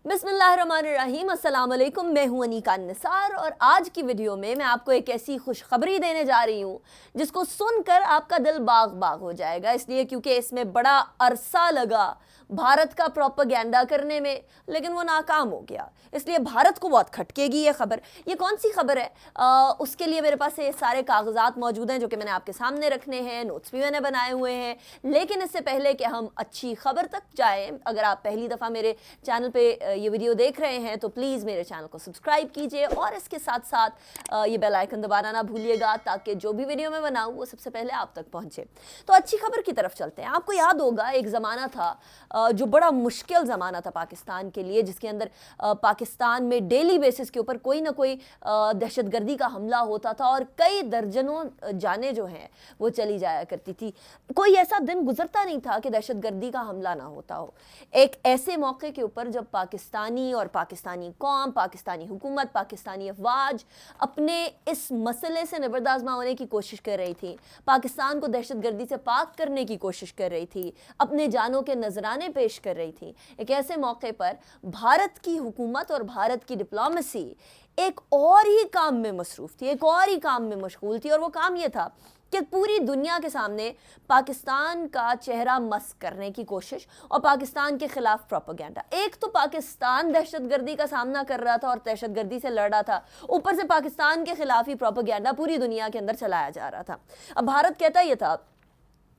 बिस्मिल्लाहिर्रहमानिर्रहीम, अस्सलाम वालेकुम। मैं हूं अनीका निसार और आज की वीडियो में मैं आपको एक ऐसी खुशखबरी देने जा रही हूं जिसको सुनकर आपका दिल बाग बाग हो जाएगा। इसलिए क्योंकि इसमें बड़ा अरसा लगा भारत का प्रोपेगेंडा करने में, लेकिन वो नाकाम हो गया। इसलिए भारत को बहुत खटकेगी ये खबर। ये कौन सी खबर है? उसके लिए मेरे पास ये सारे कागजात मौजूद हैं जो कि मैंने आपके सामने रखने हैं, नोट्स भी मैंने बनाए हुए हैं। लेकिन इससे पहले कि हम अच्छी खबर तक जाएं, अगर आप पहली दफ़ा मेरे चैनल पे ये वीडियो देख रहे हैं तो प्लीज़ मेरे चैनल को सब्सक्राइब कीजिए और इसके साथ साथ ये बेल आइकन दबाना ना भूलिएगा ताकि जो भी वीडियो मैं बनाऊँ वो सबसे पहले आप तक पहुँचे। तो अच्छी खबर की तरफ चलते हैं। आपको याद होगा एक ज़माना था जो बड़ा मुश्किल ज़माना था पाकिस्तान के लिए, जिसके अंदर पाकिस्तान में डेली बेसिस के ऊपर कोई ना कोई दहशतगर्दी का हमला होता था और कई दर्जनों जानें जो हैं वो चली जाया करती थी। कोई ऐसा दिन गुजरता नहीं था कि दहशतगर्दी का हमला ना होता हो। एक ऐसे मौके के ऊपर जब पाकिस्तानी और पाकिस्तानी कौम, पाकिस्तानी हुकूमत, पाकिस्तानी अफवाज अपने इस मसले से निबर्दाज़मा होने की कोशिश कर रही थी, पाकिस्तान को दहशतगर्दी से पाक करने की कोशिश कर रही थी, अपने जानों के नजराने पेश कर रही थी, एक ऐसे मौके पर भारत की हुकूमत और भारत की डिप्लोमेसी एक और ही काम में मसरूफ़ थी, एक और ही काम में मशगूल थी। और वो काम ये था कि पूरी दुनिया के सामने पाकिस्तान का चेहरा मस्क करने की कोशिश और पाकिस्तान के खिलाफ प्रोपेगेंडा। एक तो पाकिस्तान दहशतगर्दी का सामना कर रहा था और दहशतगर्दी से लड़ रहा था, ऊपर से पाकिस्तान के खिलाफ ही प्रोपेगेंडा पूरी दुनिया के अंदर चलाया जा रहा था। अब भारत कहता ये था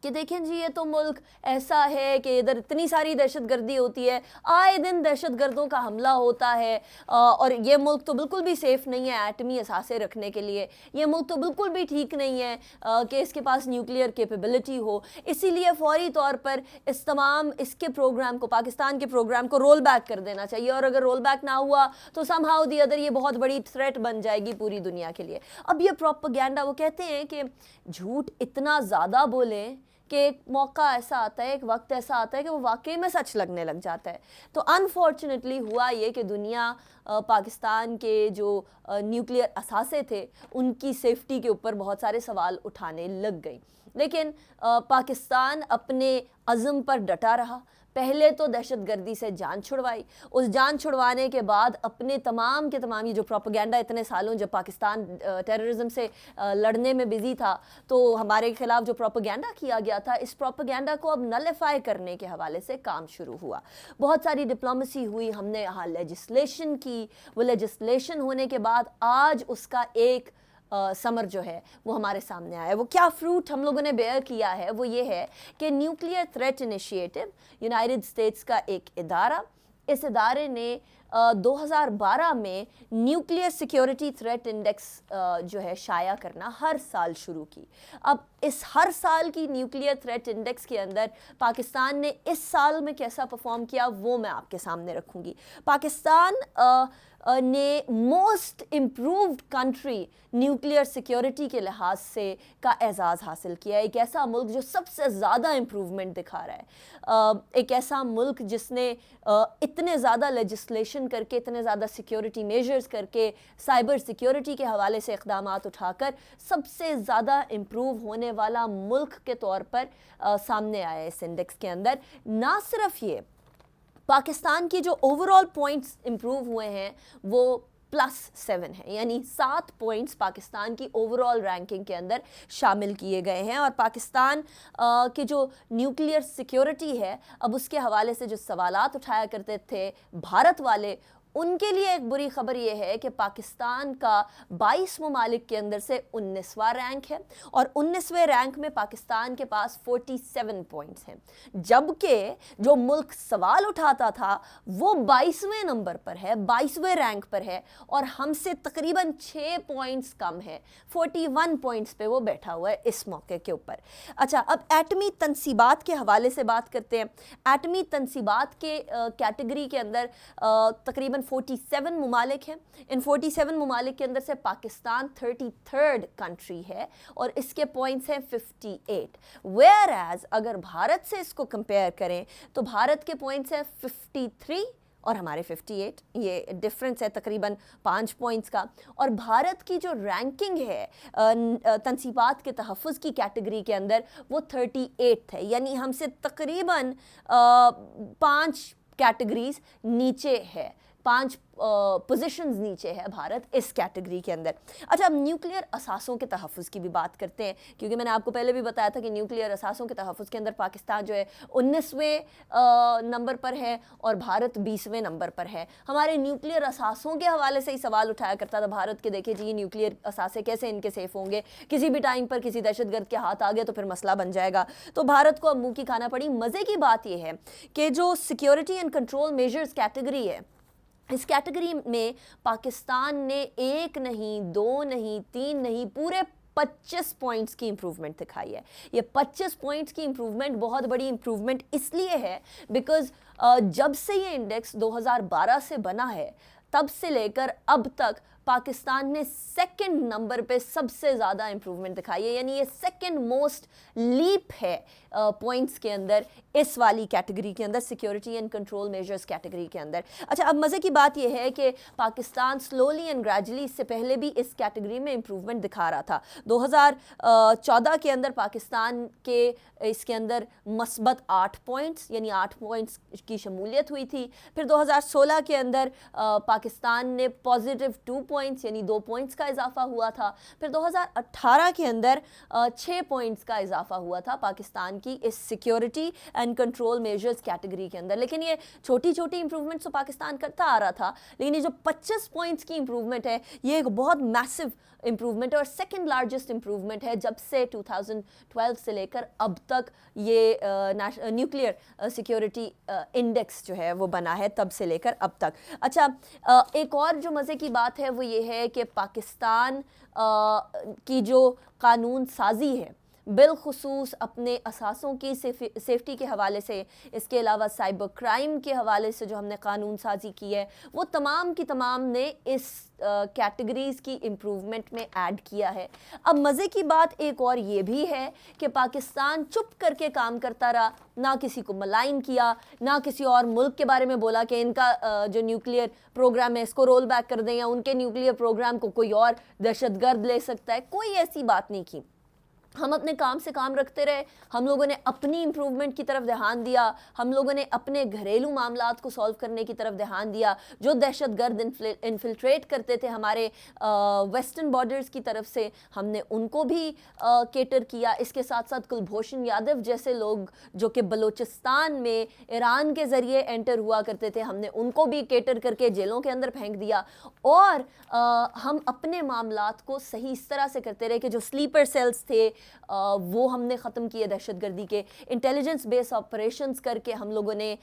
कि देखें जी, ये तो मुल्क ऐसा है कि इधर इतनी सारी दहशतगर्दी होती है, आए दिन दहशतगर्दों का हमला होता है, और ये मुल्क तो बिल्कुल भी सेफ़ नहीं है एटमी असासे रखने के लिए। ये मुल्क तो बिल्कुल भी ठीक नहीं है कि इसके पास न्यूक्लियर कैपेबिलिटी हो। इसीलिए फ़ौरी तौर पर इसके प्रोग्राम को, पाकिस्तान के प्रोग्राम को रोल बैक कर देना चाहिए, और अगर रोल बैक ना हुआ तो समहाउ दी अदर ये बहुत बड़ी थ्रेट बन जाएगी पूरी दुनिया के लिए। अब ये प्रोपेगेंडा, वो कहते हैं कि झूठ इतना ज़्यादा बोलें कि एक मौका ऐसा आता है, एक वक्त ऐसा आता है कि वो वाकई में सच लगने लग जाता है। तो अनफॉर्चुनेटली हुआ ये कि दुनिया पाकिस्तान के जो न्यूक्लियर असासे थे उनकी सेफ्टी के ऊपर बहुत सारे सवाल उठाने लग गई। लेकिन पाकिस्तान अपने अज़म पर डटा रहा। पहले तो दहशतगर्दी से जान छुड़वाई, उस जान छुड़वाने के बाद अपने तमाम के तमाम ये जो प्रोपेगेंडा इतने सालों जब पाकिस्तान टेररिज्म से लड़ने में बिजी था तो हमारे खिलाफ जो प्रोपेगेंडा किया गया था, इस प्रोपेगेंडा को अब नलिफाई करने के हवाले से काम शुरू हुआ। बहुत सारी डिप्लोमेसी हुई, हमने यहाँ लेजिस्लेशन की। वो लेजिस्लेशन होने के बाद आज उसका एक समर जो है वो हमारे सामने आया है। वो क्या फ्रूट हम लोगों ने बेयर किया है वो ये है कि nuclear threat initiative, United states का एक इदारा, इस इदारे ने 2012 में न्यूक्लियर सिक्योरिटी थ्रेट इंडेक्स जो है शाया करना हर साल शुरू की। अब इस हर साल की न्यूक्लियर थ्रेट इंडेक्स के अंदर पाकिस्तान ने इस साल में कैसा परफॉर्म किया वो मैं आपके सामने रखूँगी। पाकिस्तान ने most improved country nuclear security के लिहाज से का एजाज़ हासिल किया है। एक ऐसा मुल्क जो सबसे ज़्यादा इम्प्रूवमेंट दिखा रहा है, एक ऐसा मुल्क जिसने इतने ज़्यादा लेजिस्लेशन करके, इतने ज़्यादा सिक्योरिटी मेजर्स करके, साइबर सिक्योरिटी के हवाले से इक़दामात उठाकर सबसे ज़्यादा इम्प्रूव होने वाला मुल्क के तौर पर सामने आया है इस इंडेक्स के अंदर। ना सिर्फ ये, पाकिस्तान की जो ओवरऑल पॉइंट्स इम्प्रूव हुए हैं वो +7 है, यानी 7 पॉइंट्स पाकिस्तान की ओवरऑल रैंकिंग के अंदर शामिल किए गए हैं। और पाकिस्तान की जो न्यूक्लियर सिक्योरिटी है, अब उसके हवाले से जो सवालात उठाया करते थे भारत वाले, उनके लिए एक बुरी खबर यह है कि पाकिस्तान का 22 ममालिक के अंदर से 19वां रैंक है, और 19वें रैंक में पाकिस्तान के पास 47 पॉइंट्स हैं, जबकि जो मुल्क सवाल उठाता था वो 22वें नंबर पर है, 22वें रैंक पर है, और हमसे तकरीबन 6 पॉइंट्स कम है। 41 पॉइंट्स पे वो बैठा हुआ है इस मौके के ऊपर। अच्छा, अब एटमी तनसीबात के हवाले से बात करते हैं। एटमी तनसीबात के कैटेगरी के अंदर तकरीबन 47 ममालिक हैं। इन 47 ममालिक के अंदर से पाकिस्तान 33rd कंट्री है और इसके पॉइंट्स हैं 58। वेयर एज अगर भारत से इसको कंपेयर करें तो भारत के पॉइंट्स हैं 53 और हमारे 58, ये डिफरेंस है तकरीबन 5 पॉइंट्स का। और भारत की जो रैंकिंग है तनसीबात के तहफ़्फ़ुज़ की कैटेगरी के अंदर वो 38 है, यानी हमसे तकरीबन 5 कैटेगरीज नीचे है, 5 पोजीशंस नीचे है भारत इस कैटेगरी के अंदर। अच्छा, अब न्यूक्लियर असासों के तहफ़्फ़ुज़ की भी बात करते हैं, क्योंकि मैंने आपको पहले भी बताया था कि न्यूक्लियर असासों के तहफ़्फ़ुज़ के अंदर पाकिस्तान जो है 19वें नंबर पर है और भारत 20वें नंबर पर है। हमारे न्यूक्लियर असासों के हवाले से ही सवाल उठाया करता था भारत के, देखिए जी न्यूक्लियर असासे कैसे इनके सेफ़ होंगे, किसी भी टाइम पर किसी दहशतगर्द के हाथ आ गया तो फिर मसला बन जाएगा। तो भारत को अब मुँह की खाना पड़ी। मज़े की बात यह है कि जो security and control measures category है, इस कैटेगरी में पाकिस्तान ने 1 नहीं, 2 नहीं, 3 नहीं, पूरे 25 पॉइंट्स की इंप्रूवमेंट दिखाई है। ये 25 पॉइंट्स की इंप्रूवमेंट बहुत बड़ी इंप्रूवमेंट इसलिए है बिकॉज़ जब से ये इंडेक्स 2012 से बना है, तब से लेकर अब तक पाकिस्तान ने सेकंड नंबर पे सबसे ज़्यादा इंप्रूवमेंट दिखाई है, यानी ये सेकंड मोस्ट लीप है पॉइंट्स के अंदर, इस वाली कैटेगरी के अंदर, security and control measures category के अंदर। अच्छा, अब मज़े की बात यह है कि पाकिस्तान स्लोली एंड ग्रेजुअली इससे पहले भी इस कैटेगरी में इंप्रूवमेंट दिखा रहा था। 2014 के अंदर पाकिस्तान के इसके अंदर मस्बत 8 पॉइंट्स, यानी 8 पॉइंट्स की शमूलियत हुई थी। फिर 2016 के अंदर पाकिस्तान ने पॉजिटिव 2 पॉइंट्स यानी 2 पॉइंट्स का इजाफा हुआ था। फिर 2018 के अंदर 6 पॉइंट्स का इजाफा हुआ था पाकिस्तान की इस security and control measures category के अंदर। लेकिन ये छोटी छोटी इंप्रूवमेंट्स तो पाकिस्तान करता आ रहा था, लेकिन ये जो 25 पॉइंट्स की इंप्रूवमेंट है, ये एक बहुत मैसिव इंप्रूवमेंट है और सेकंड लार्जेस्ट इंप्रूवमेंट है जब से 2012 से लेकर अब तक ये न्यूक्लियर सिक्योरिटी इंडेक्स जो है वो बना है, तब से लेकर अब तक। अच्छा, एक और जो मज़े की बात है वो ये है कि पाकिस्तान की जो कानून साजी है, बिलखुसूस अपने असासों की सेफ्टी के हवाले से, इसके अलावा साइबर क्राइम के हवाले से जो हमने कानून साजी की है, वो तमाम की तमाम ने इस कैटेगरीज़ की इम्प्रूवमेंट में ऐड किया है। अब मज़े की बात एक और ये भी है कि पाकिस्तान चुप करके काम करता रहा, ना किसी को मलाइन किया, ना किसी और मुल्क के बारे में बोला कि इनका जो न्यूक्लियर प्रोग्राम है इसको रोल बैक कर दें या उनके न्यूक्लियर प्रोग्राम को कोई और दहशतगर्द ले सकता है। कोई ऐसी बात नहीं की। हम अपने काम से काम रखते रहे, हम लोगों ने अपनी इम्प्रूवमेंट की तरफ ध्यान दिया, हम लोगों ने अपने घरेलू मामलात को सॉल्व करने की तरफ ध्यान दिया। जो दहशतगर्द इन्फिल्ट्रेट करते थे हमारे वेस्टर्न बॉर्डर्स की तरफ से, हमने उनको भी केटर किया। इसके साथ साथ कुलभूषण यादव जैसे लोग जो कि बलूचिस्तान में ईरान के ज़रिए एंटर हुआ करते थे, हमने उनको भी केटर करके जेलों के अंदर फेंक दिया। और हम अपने मामलात को सही इस तरह से करते रहे कि जो स्लीपर सेल्स थे वो हमने ख़त्म किए, दहशतगर्दी के इंटेलिजेंस बेस ऑपरेशंस करके हम लोगों ने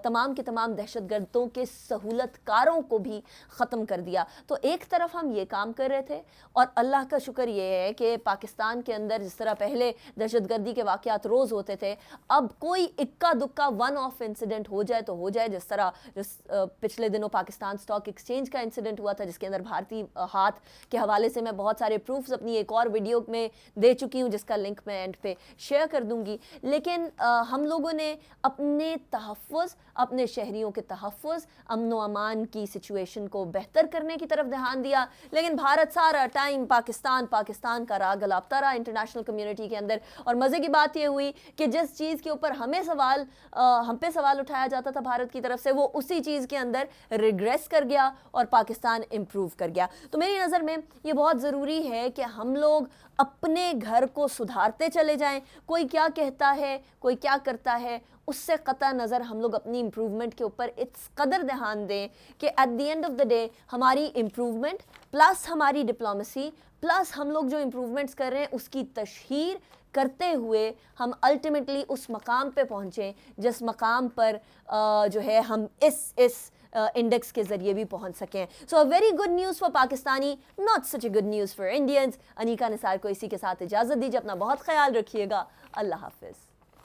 तमाम के तमाम दहशतगर्दों के सहूलतकारों को भी ख़त्म कर दिया। तो एक तरफ हम ये काम कर रहे थे और अल्लाह का शुक्र ये है कि पाकिस्तान के अंदर जिस तरह पहले दहशतगर्दी के वाक़यात रोज़ होते थे, अब कोई इक्का दुक्का वन ऑफ इंसिडेंट हो जाए तो हो जाए। जिस तरह पिछले दिनों पाकिस्तान स्टॉक एक्सचेंज का इंसिडेंट हुआ था, जिसके अंदर भारतीय हाथ के हवाले से मैं बहुत सारे प्रूफ्स अपनी एक और वीडियो में दे चुकी हूँ, जिसका लिंक मैं एंड पे शेयर कर दूंगी। लेकिन हम लोगों ने अपने तहफ़्फ़ुज़, अपने शहरियों के तहफ़्फ़ुज़, अमन व अमान की सिचुएशन को बेहतर करने की तरफ ध्यान दिया। लेकिन भारत सारा टाइम पाकिस्तान का राग गलापता रहा इंटरनेशनल कम्युनिटी के अंदर। और मज़े की बात ये हुई कि जिस चीज़ के ऊपर हम पे सवाल उठाया जाता था भारत की तरफ से, वो उसी चीज़ के अंदर रिग्रेस कर गया और पाकिस्तान इम्प्रूव कर गया। तो मेरी नज़र में ये बहुत ज़रूरी है कि हम लोग अपने घर को सुधारते चले जाएं। कोई क्या कहता है, कोई क्या करता है, उससे कतई नज़र हम लोग अपनी इम्प्रूवमेंट के ऊपर इस कदर ध्यान दें कि at the end of the day हमारी इम्प्रूवमेंट प्लस हमारी डिप्लोमेसी प्लस हम लोग जो इम्प्रूवमेंट्स कर रहे हैं उसकी तशहीर करते हुए हम अल्टीमेटली उस मकाम पे पहुँचें जिस मकाम पर जो है हम इस इंडेक्स के ज़रिए भी पहुंच सकें। So a very good news for Pakistani, not such a good news for Indians. Anika Nisar को इसी के साथ इजाज़त दीजिए। अपना बहुत ख्याल रखिएगा। अल्लाह हाफिज़।